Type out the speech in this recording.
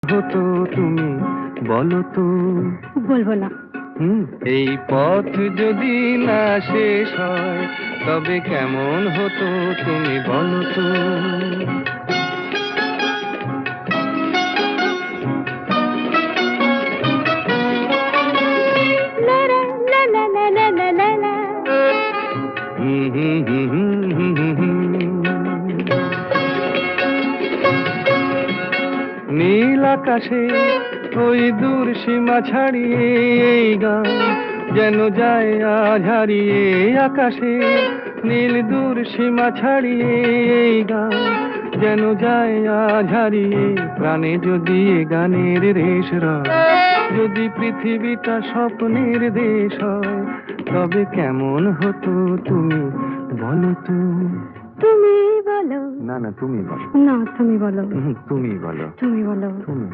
হতো তুমি বলো তো। বলবো না। এই পথ যদি না শেষ হয় তবে কেমন হতো তুমি বলো তো। লা লা লা লা লা লা লা লা। হুম হুম হুম হুম হুম হুম হুম। নীল আকাশে ওই দূর সীমা ছাড়িয়ে এই গান যেন যায় আজ হারিয়ে। আকাশে নীল দূর সীমা ছাড়িয়ে এই গান যেন যায় আজ হারিয়ে। প্রাণে যদি এ গানের রেশ রয়, যদি পৃথিবীটা স্বপ্নের দেশ হয় তবে কেমন হতো তুমি বলো তো। তুমি বলো। না না তুমি বলো। না তুমি বলো। তুমি বলো। তুমি বলো। তুমি